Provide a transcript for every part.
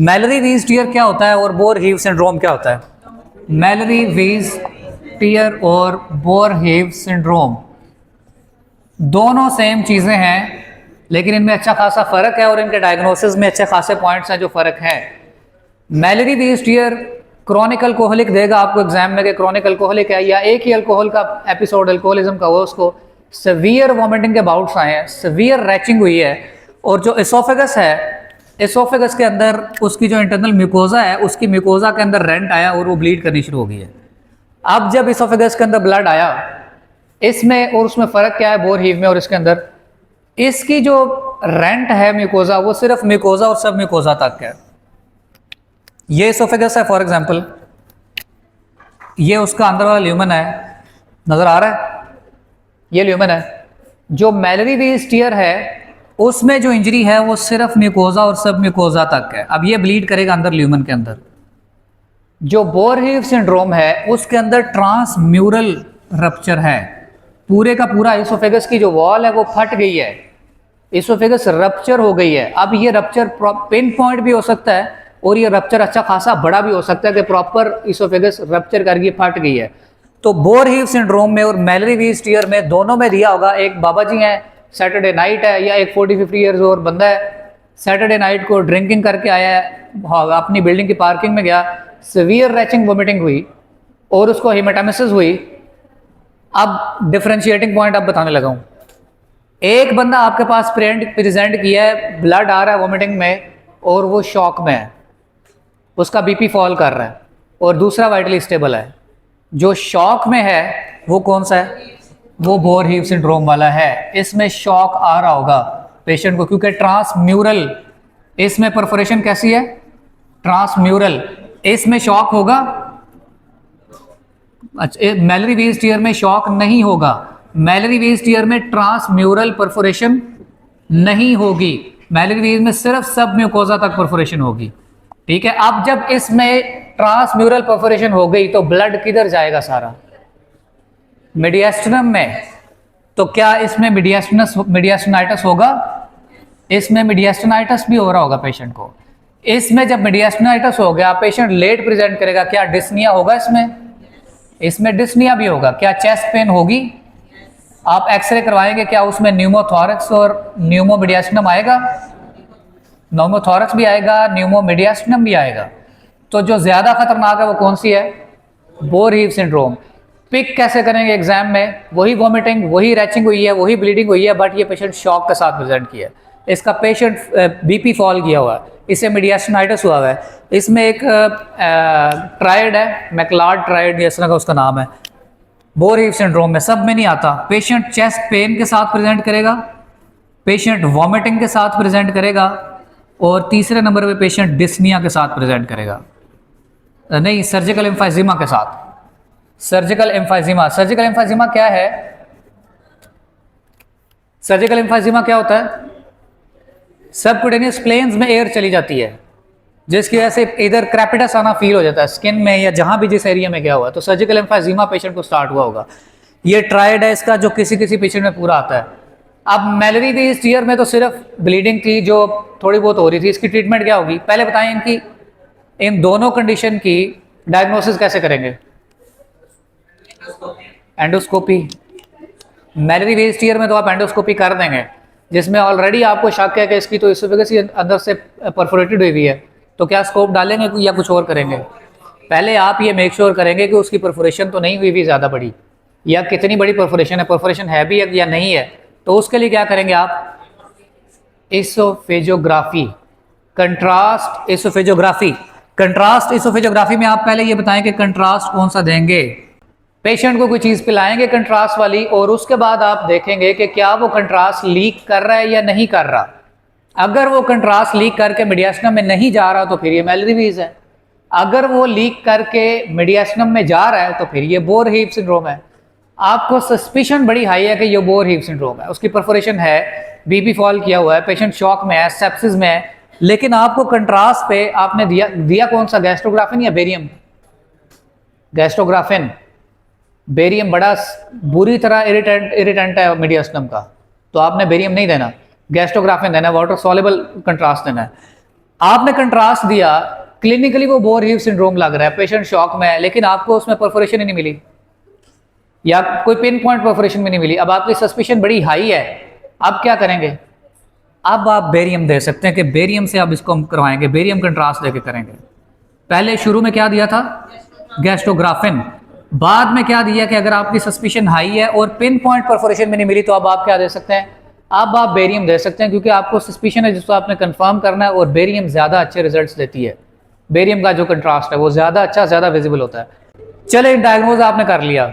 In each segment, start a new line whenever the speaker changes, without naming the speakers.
मैलरी-वीज tier क्या होता है और बोर हीव सिंड्रोम क्या होता है? मैलरी-वीज टीयर और बोर हीव सिंड्रोम दोनों सेम चीज़ें हैं, लेकिन इनमें अच्छा खासा फ़र्क है और इनके डायग्नोसिस में अच्छे खासे पॉइंट्स हैं जो फ़र्क है। मैलरी-वीज टीयर क्रॉनिक अल्कोहलिक देगा आपको एग्जाम में कि क्रॉनिक अल्कोहलिक है, या एक ही अल्कोहल का एपिसोड अल्कोहलिज्म का हुआ, उसको सेवियर वॉमिटिंग के बाउट्स आए हैं, सेवियर रैचिंग हुई है, और जो एसोफेगस है, एसोफेगस के अंदर उसकी जो इंटरनल म्यूकोजा है, उसकी म्यूकोजा के अंदर रेंट आया और वो ब्लीड करनी शुरू हो गई है। अब जब एसोफेगस के अंदर ब्लड आया, इसमें और उसमें फ़र्क क्या है बोर हीव में और इसके अंदर? इसकी जो रेंट है म्यूकोजा, वो सिर्फ म्यूकोजा और सब म्यूकोजा तक है। ये एसोफेगस है फॉर एग्जांपल, ये उसका अंदर वाला ल्यूमन है, नज़र आ रहा है? ये ल्यूमन है। जो मैलरी-वीज टीयर है उसमें जो इंजरी है वो सिर्फ म्यूकोजा और सब म्यूकोजा तक है। अब ये ब्लीड करेगा अंदर ल्यूमन के अंदर। जो बोर हीव सिंड्रोम है उसके अंदर ट्रांसम्यूरल रप्चर है, पूरे का पूरा एसोफेगस की जो वॉल है वो फट गई है, एसोफेगस रप्चर हो गई है। अब ये रप्चर पिन पॉइंट भी हो सकता है और ये रप्चर अच्छा खासा बड़ा भी हो सकता है कि प्रॉपर एसोफेगस रप्चर करके फट गई है। तो बोर हीव सिंड्रोम में और मैलरी-वीज टीयर में दोनों में दिया होगा, एक बाबा जी हैं, सैटरडे नाइट है, या एक 40-50 ईयर्स और बंदा है, सैटरडे नाइट को ड्रिंकिंग करके आया है, अपनी बिल्डिंग की पार्किंग में गया, सीवियर रैचिंग वोमिटिंग हुई और उसको हेमाटाइमेसिस हुई। अब डिफरेंशिएटिंग पॉइंट अब बताने लगा हूँ। एक बंदा आपके पास प्रेजेंट किया है, ब्लड आ रहा है वोमिटिंग में और वो शॉक में है, उसका बीपी फॉल कर रहा है, और दूसरा वाइटली स्टेबल है। जो शॉक में है वो कौन सा है? वो बोर हीव सिंड्रोम वाला है। इसमें शॉक आ रहा होगा पेशेंट को, क्योंकि ट्रांसम्यूरल, इसमें परफोरेशन कैसी है? ट्रांसम्यूरल, इसमें शॉक होगा। अच्छा, मैलरी-वीज टीयर में शॉक नहीं होगा, मैलरी-वीज टीयर में ट्रांसम्यूरल परफोरेशन नहीं होगी, मैलरी-वीज में सिर्फ सब म्यूकोजा तक परफोरेशन होगी। ठीक है। अब जब इसमें ट्रांसम्यूरल परफोरेशन हो गई तो ब्लड किधर जाएगा? सारा मीडियास्टिनम में। तो क्या इसमें मीडियास्टिनाइटिस होगा? इसमें मीडियास्टिनाइटिस भी हो रहा होगा पेशेंट को। इसमें जब मीडियास्टिनाइटिस हो गया, पेशेंट लेट प्रेजेंट करेगा, क्या डिस्निया होगा? इसमें डिस्निया भी होगा। क्या चेस्ट पेन होगी? आप एक्सरे करवाएंगे, क्या उसमें न्यूमोथोरक्स और न्यूमोमीडियास्टिनम आएगा? न्यूमोथोरक्स भी आएगा, न्यूमोमीडियास्टिनम भी आएगा। तो जो ज्यादा खतरनाक है वो कौन सी है? Bore heave syndrome. पिक कैसे करेंगे एग्जाम में? वही वॉमिटिंग, वही रैचिंग हुई है, वही ब्लीडिंग हुई है, बट ये पेशेंट शॉक के साथ प्रेजेंट किया है। इसका पेशेंट बीपी फॉल किया हुआ है, इसे मीडियास्टिनाइटिस हुआ है। इसमें एक ट्रायड है, मैकलार्ड ट्रायड, इस तरह का उसका नाम है। बोर हीव सिंड्रोम में सब में नहीं आता। पेशेंट चेस्ट पेन के साथ प्रेजेंट करेगा, पेशेंट वॉमिटिंग के साथ प्रेजेंट करेगा, और तीसरे नंबर पे पेशेंट डिस्निया के साथ प्रेजेंट करेगा, नहीं, सर्जिकल एम्फाइजीमा के साथ। सर्जिकल एम्फाइजीमा, सर्जिकल एम्फाइजीमा क्या है? सर्जिकल एम्फाइजीमा क्या होता है? सबक्यूटेनियस प्लेन्स में एयर चली जाती है, जिसकी वजह से इधर क्रैपिटस आना फील हो जाता है स्किन में, या जहां भी जिस एरिया में गया हुआ है, तो सर्जिकल एम्फाइजीमा पेशेंट को स्टार्ट हुआ होगा। ये ट्रायड है इसका, जो किसी किसी पेशेंट में पूरा आता है। अब मैलरी-वीज टीयर में तो सिर्फ ब्लीडिंग थी जो थोड़ी बहुत हो रही थी, इसकी ट्रीटमेंट क्या होगी? पहले बताएं इनकी, इन दोनों कंडीशन की डायग्नोसिस कैसे करेंगे? एंडोस्कोपी। मैलरी-वीज टीयर में तो आप एंडोस्कोपी कर देंगे, जिसमें ऑलरेडी आपको शक है कि इसकी तो एसोफेगस अंदर से परफोरेटेड हुई है, तो क्या स्कोप डालेंगे या कुछ और करेंगे? पहले आप ये मेक श्योर करेंगे कि उसकी परफोरेशन तो नहीं हुई भी ज़्यादा बड़ी, या कितनी बड़ी परफोरेशन है, परफोरेशन है भी या नहीं है। तो उसके लिए क्या करेंगे आप? एसोफेजोग्राफी, कंट्रास्ट एसोफेजोग्राफी। कंट्रास्ट एसोफेजोग्राफी में आप पहले ये बताएं कि कंट्रास्ट कौन सा देंगे। पेशेंट को कोई चीज़ पिलाएंगे कंट्रास्ट वाली, और उसके बाद आप देखेंगे कि क्या वो कंट्रास्ट लीक कर रहा है या नहीं कर रहा। अगर वो कंट्रास्ट लीक करके मीडियास्टिनम में नहीं जा रहा तो फिर ये मैलरी-वीज है। अगर वो लीक करके मीडियास्टिनम में जा रहा है तो फिर ये बोर हीव सिंड्रोम है। आपको सस्पिशन बड़ी हाई है कि ये बोर हीव सिंड्रोम है, उसकी परफोरेशन है, बीपी फॉल किया हुआ है, पेशेंट शॉक में है, सेप्सिस में है, लेकिन आपको कंट्रास्ट पे आपने दिया कौन सा? गैस्ट्रोग्राफिन या बेरियम? गैस्ट्रोग्राफिन। बेरियम बड़ा बुरी तरह इरिटेंट है मीडियास्टिनम का, तो आपने बेरियम नहीं देना, गैस्ट्रोग्राफिन देना, वाटर सॉल्युबल कंट्रास्ट देना है। आपने कंट्रास्ट दिया, क्लिनिकली वो बोर हीव सिंड्रोम लग रहा है, पेशेंट शॉक में है, लेकिन आपको उसमें परफोरेशन ही नहीं मिली या कोई पिन पॉइंट परफोरेशन भी नहीं मिली। अब आपकी सस्पिशन बड़ी हाई है, अब क्या करेंगे? अब आप बेरियम दे सकते हैं कि बेरियम से आप इसको हम करवाएंगे, बेरियम कंट्रास्ट देके करेंगे। पहले शुरू में क्या दिया था? गैस्ट्रोग्राफिन। बाद में क्या दिया कि अगर आपकी सस्पिशन हाई है और पिन पॉइंट परफोरेशन में नहीं मिली तो अब आप क्या दे सकते हैं? अब आप बेरियम दे सकते हैं, क्योंकि आपको सस्पिशन है जिसको आपने कंफर्म करना है, और बेरियम ज़्यादा अच्छे रिजल्ट्स देती है। बेरियम का जो कंट्रास्ट है वो ज़्यादा अच्छा, ज़्यादा विजिबल होता है। चले, डायग्नोज आपने कर लिया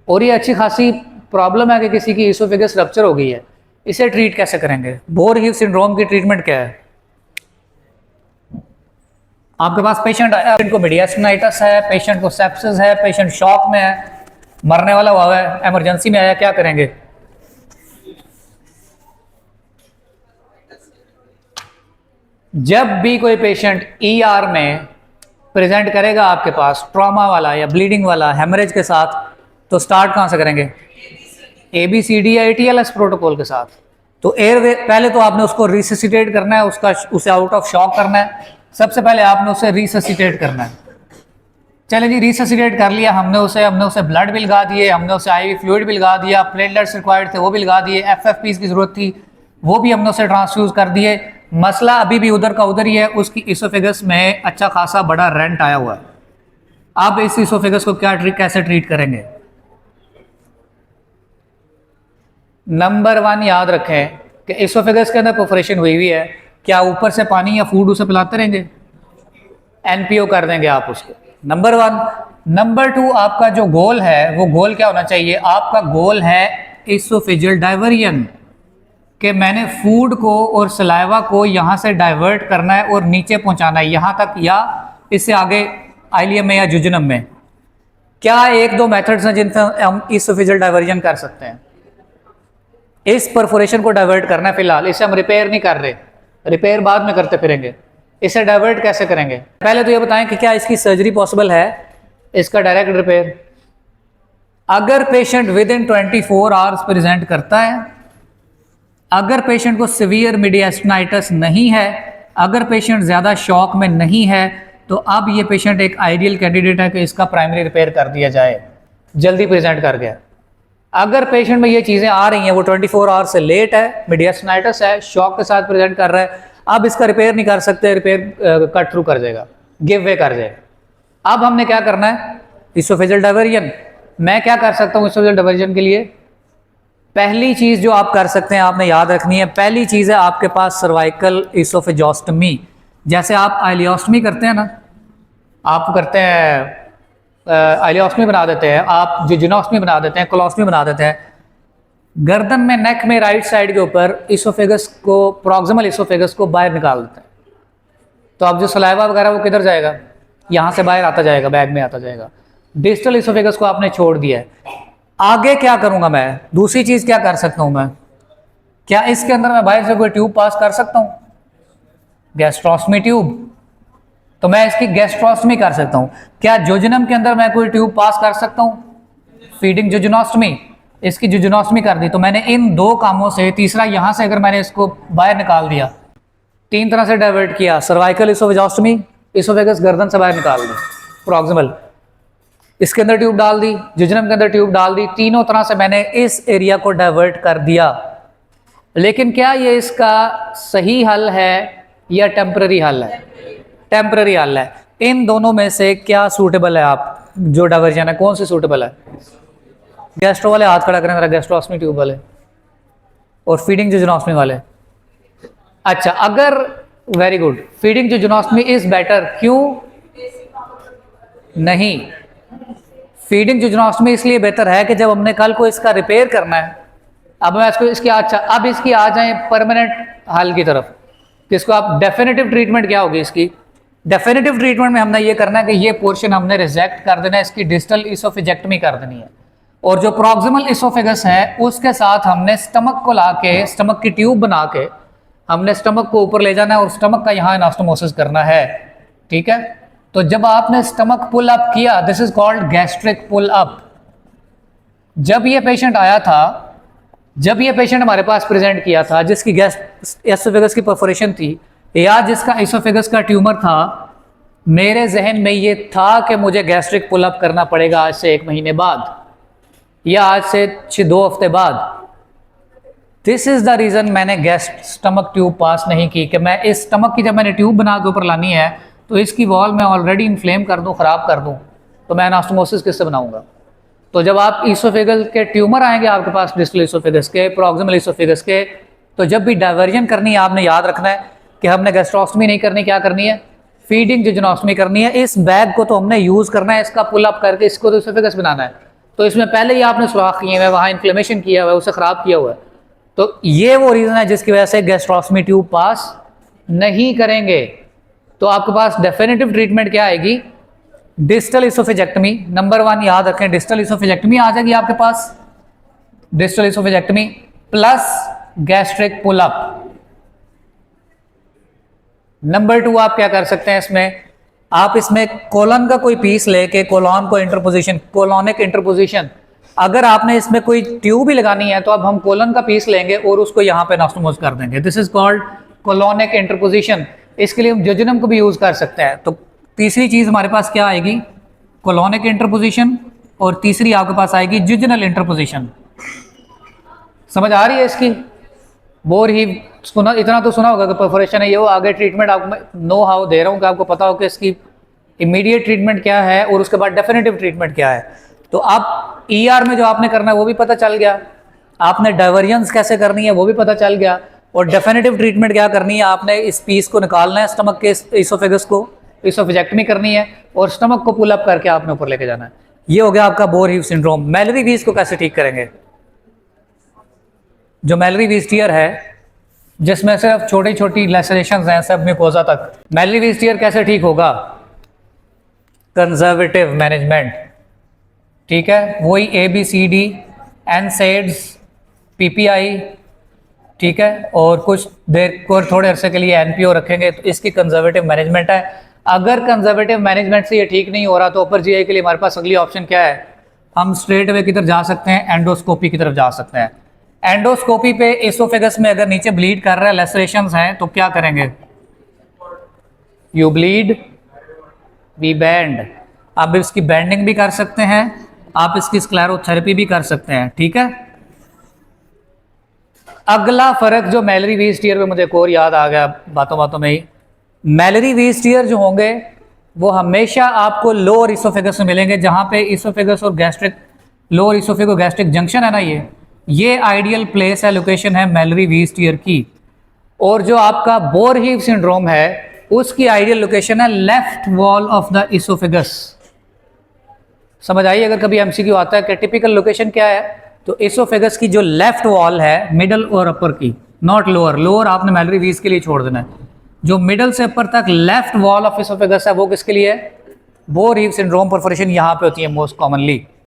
और ये अच्छी खासी प्रॉब्लम है कि किसी की इसोफेगस रप्चर हो गई है, इसे ट्रीट कैसे करेंगे? बोर हीव सिंड्रोम की ट्रीटमेंट क्या है? आपके पास पेशेंट आया, पेशेंट को मीडियास्टिनाइटिस है, पेशेंट को सेप्सिस है, पेशेंट शॉक में है, मरने वाला हुआ है, इमरजेंसी में आया, क्या करेंगे? जब भी कोई पेशेंट ईआर में प्रेजेंट करेगा आपके पास ट्रॉमा वाला या ब्लीडिंग वाला हेमरेज के साथ, तो स्टार्ट कहाँ से करेंगे? ABCD या ATLS प्रोटोकॉल के साथ। तो एयरवे, पहले तो आपने उसको रिससिटेट करना है, उसे आउट ऑफ शॉक करना है। सबसे पहले आपने उसे रिससिटेट करना है। चले जी, रिससिटेट कर लिया हमने उसे ब्लड भी लगा दिए, हमने उसे IV फ्लूइड भी लगा दिया, प्लेटलेट्स रिक्वायर्ड थे वो भी लगा दिए, FFPs की जरूरत थी वो भी हमने उसे ट्रांसफ्यूज कर दिए। मसला अभी भी उधर का उधर ही है, उसकी इसोफेगस में अच्छा खासा बड़ा रेंट आया हुआ है। अब इस इसोफेगस को कैसे ट्रीट करेंगे? नंबर 1 याद रखें कि इसोफेगस के अंदर परफोरेशन हुई है, क्या ऊपर से पानी या फूड उसे पिलाते रहेंगे? NPO कर देंगे आप उसको, नंबर 1। नंबर 2, आपका जो गोल है वो गोल क्या होना चाहिए? आपका गोल है इसोफेजियल डाइवर्जन, कि मैंने फूड को और सलाइवा को यहाँ से डाइवर्ट करना है और नीचे पहुँचाना है यहाँ तक, या इससे आगे आइलियम में या जुजनम में। क्या 1-2 मेथड्स हैं जिनसे हम इसोफेजियल डाइवर्जन कर सकते हैं? इस परफोरेशन को डाइवर्ट करना है फिलहाल, इसे हम रिपेयर नहीं कर रहे, रिपेयर बाद में करते फिरेंगे। इसे डाइवर्ट कैसे करेंगे? पहले तो ये बताएं कि क्या इसकी सर्जरी पॉसिबल है, इसका डायरेक्ट रिपेयर? अगर patient with in 24 hours present करता है, अगर पेशेंट को सीवियर मीडियास्टिनाइटिस नहीं है, अगर पेशेंट ज़्यादा शॉक में नहीं है, तो अब ये पेशेंट एक आइडियल कैंडिडेट है कि इसका प्राइमरी रिपेयर कर दिया जाए, जल्दी प्रेजेंट कर गया। अगर पेशेंट में ये चीज़ें आ रही हैं, वो 24 आवर्स से लेट है, मीडियास्टिनाइटिस है, शॉक के साथ प्रेजेंट कर रहा है, अब इसका रिपेयर नहीं कर सकते, रिपेयर कट थ्रू कर जाएगा, गिव वे कर जाएगा। अब हमने क्या करना है? Oesophageal diversion. मैं क्या कर सकता हूँ इसोफेजियल डाइवर्जन के लिए? पहली चीज़ जो आप कर सकते हैं, आपने याद रखनी है, पहली चीज़ है आपके पास सर्वाइकल इसोफेजोस्टमी। जैसे आप आइलियोस्टमी करते हैं ना, आप करते हैं आइलियोस्टमी बना देते हैं, आप जिजिनोस्टमी बना देते हैं, कोलोस्टमी बना देते हैं, गर्दन में, नेक में, राइट साइड के ऊपर इसोफेगस को, प्रॉक्सिमल इसोफेगस को बाहर निकाल देते हैं। तो अब जो सलाइवा वगैरह वो किधर जाएगा? यहाँ से बाहर आता जाएगा, बैग में आता जाएगा। डिस्टल इसोफेगस को आपने छोड़ दिया है। आगे क्या करूँगा मैं? दूसरी चीज़ क्या कर सकता हूँ मैं? क्या इसके अंदर मैं बाहर से कोई ट्यूब पास कर सकता हूँ? गैस्ट्रोस्टमी ट्यूब, तो मैं इसकी गैस्ट्रोस्टमी कर सकता हूँ। क्या जोजनम के अंदर मैं कोई ट्यूब पास कर सकता हूँ? फीडिंग जोजनोस्टमी, इसकी जोजनोस्टमी कर दी। तो मैंने इन 2 कामों से, तीसरा यहाँ से अगर मैंने इसको बाहर निकाल दिया, 3 तरह से डाइवर्ट किया। सर्वाइकल इसोफेजोस्टमी, इसोफेगस गर्दन से बाहर निकाल दी, प्रॉक्सिमल, इसके अंदर ट्यूब डाल दी, जोजनम के अंदर ट्यूब डाल दी, तीनों तरह से मैंने इस एरिया को डाइवर्ट कर दिया। लेकिन क्या ये इसका सही हल है या टेम्पररी हल है? टेम्पररी हल है। इन दोनों में से क्या सूटेबल है? आप जो डाइवर्जन है कौन सी सूटेबल है? गैस्ट्रो वाले हाथ खड़ा करें जरा, गैस्ट्रोस्टमी ट्यूब वाले और फीडिंग जोजनोस्टमी वाले। अच्छा, अगर, very good, feeding jejunostomy is better. क्यों नहीं? फीडिंग जोजनोस्टमी इसलिए बेहतर है कि जब हमने कल को इसका रिपेयर करना है, अब मैं इसको इसकी, अच्छा अब इसकी आ जाए परमानेंट हल की तरफ, किसको आप डेफिनेटिव ट्रीटमेंट क्या होगी इसकी? डेफिनेटिव ट्रीटमेंट में हमने ये करना है कि ये पोर्शन हमने रिजेक्ट कर देना है, इसकी डिस्टल इसोफेजेक्टमी कर देनी है, और जो प्रॉक्सिमल इसोफेगस है उसके साथ हमने स्टमक को ला के, स्टमक की ट्यूब बना के हमने स्टमक को ऊपर ले जाना है और स्टमक का यहाँ एनास्टोमोसिस करना है। ठीक है, तो जब आपने स्टमक पुल अप किया, this is called gastric pull up. जब ये पेशेंट आया था, जब ये पेशेंट हमारे पास प्रेजेंट किया था, जिसकी एसोफेगस की परफोरेशन थी, या जिसका इसोफेगस का ट्यूमर था, मेरे जहन में ये था कि मुझे गैस्ट्रिक पुल अप करना पड़ेगा आज से 1 महीने बाद या आज से 2 हफ्ते बाद। दिस इज़ द रीज़न मैंने स्टमक ट्यूब पास नहीं की, कि मैं इस स्टमक की जब मैंने ट्यूब बना के ऊपर लानी है तो इसकी वॉल मैं ऑलरेडी इन्फ्लेम कर दूँ, ख़राब कर दूँ, तो मैं एनास्टोमोसिस किससे बनाऊँगा। तो जब आप इसोफेगस के ट्यूमर आएंगे आपके पास, डिस्टल इसोफेगस के, प्रॉक्सिमल इसोफेगस के, तो जब भी डाइवर्जन करनी है आपने याद रखना है कि हमने गैस्ट्रोस्टमी नहीं करनी, क्या करनी है, फीडिंग जिजोनोस्टमी करनी है। इस बैग को तो हमने यूज़ करना है, इसका पुल अप करके इसको तो इसोफेगस बनाना है। तो इसमें पहले ही आपने सुराख किए हुए, वहाँ इन्फ्लेमेशन किया हुआ है, उसे ख़राब किया हुआ है। तो ये वो रीज़न है जिसकी वजह से गैस्ट्रोस्टमी ट्यूब पास नहीं करेंगे। तो आपके पास डेफिनेटिव ट्रीटमेंट क्या आएगी, डिस्टल इसोफेजेक्टमी। नंबर 1 याद रखें, डिस्टल इसोफेजेक्टमी आ जाएगी आपके पास, distal oesophagectomy plus gastric pull up. Number 2 आप क्या कर सकते हैं इसमें, आप इसमें कोलन का कोई पीस लेके कोलन को इंटरपोजिशन, कोलोनिक इंटरपोजिशन, अगर आपने इसमें कोई ट्यूब भी लगानी है तो अब हम कोलन का पीस लेंगे और उसको यहाँ पे एनास्टोमोस कर देंगे। This is called colonic interposition. इसके लिए हम जजनम को भी यूज कर सकते हैं। तो तीसरी चीज हमारे पास क्या आएगी, कोलोनिक इंटरपोजिशन, और तीसरी आपके पास आएगी जिजनल इंटरपोजिशन। समझ आ रही है इसकी। बोर ही सुना, इतना तो सुना होगा कि परफोरेशन है ये वो, आगे ट्रीटमेंट आपको नो हाउ दे रहा हूँ कि आपको पता हो कि इसकी इमीडिएट ट्रीटमेंट क्या है और उसके बाद डेफिनेटिव ट्रीटमेंट क्या है। तो आप ईआर में जो आपने करना है वो भी पता चल गया, आपने डाइवर्जेंस कैसे करनी है वो भी पता चल गया, और डेफिनेटिव ट्रीटमेंट क्या करनी है, आपने इस पीस को निकालना है स्टमक के, इसोफेगस को इसोफेजेक्टमी करनी है और स्टमक को पुल अप करके आपने ऊपर लेके जाना है। ये हो गया आपका बोर हीव सिंड्रोम। मैलरी वीज को कैसे ठीक करेंगे, जो मैलरी वीज टीयर है जिसमें सिर्फ छोटी छोटी लैसरेशंस हैं सब म्यूकोजा तक, मैलरी वीज टीयर कैसे ठीक होगा, कंजर्वेटिव मैनेजमेंट। ठीक है, वही ABCD, NSAIDs, PPI, ठीक है, और कुछ देर को थोड़े अरसे के लिए NPO रखेंगे, तो इसकी कंजर्वेटिव मैनेजमेंट है। अगर कंजर्वेटिव मैनेजमेंट से ये ठीक नहीं हो रहा तो अपर GI के लिए हमारे पास अगली ऑप्शन क्या है, हम स्ट्रेट वे की तरफ जा सकते हैं, एंडोस्कोपी की तरफ जा सकते हैं। एंडोस्कोपी पे इसोफेगस में अगर नीचे ब्लीड कर रहा है, लेसरेशंस हैं, तो क्या करेंगे, यू ब्लीड वी बैंड। आप इसकी बैंडिंग भी कर सकते हैं, आप इसकी स्क्लेरोथेरेपी भी कर सकते हैं। ठीक है, अगला फर्क जो मैलरी वीज टीयर में मुझे एक और याद आ गया बातों बातों में ही, मैलरी वीज टीयर जो होंगे वो हमेशा आपको लोअर इसोफेगस में मिलेंगे, जहां पे इसोफेगस और गैस्ट्रिक, लोअर इसोफेगो गैस्ट्रिक जंक्शन है ना, ये आइडियल प्लेस है, लोकेशन है मैलरी वीज टीयर की। और जो आपका बोर हीव सिंड्रोम है उसकी आइडियल लोकेशन है left wall of the oesophagus. समझ आइए, अगर कभी MCQ आता है कि टिपिकल लोकेशन क्या है, तो इसोफेगस की जो लेफ्ट वॉल है, मिडल और अपर की, नॉट लोअर, लोअर आपने मैलरी वीज के लिए छोड़ देना है, जो मिडल से अपर तक लेफ्ट वॉल ऑफ इसोफेगस है वो किसके लिए है, बोर हीव सिंड्रोम परफोरेशन यहाँ पे होती है मोस्ट कॉमनली।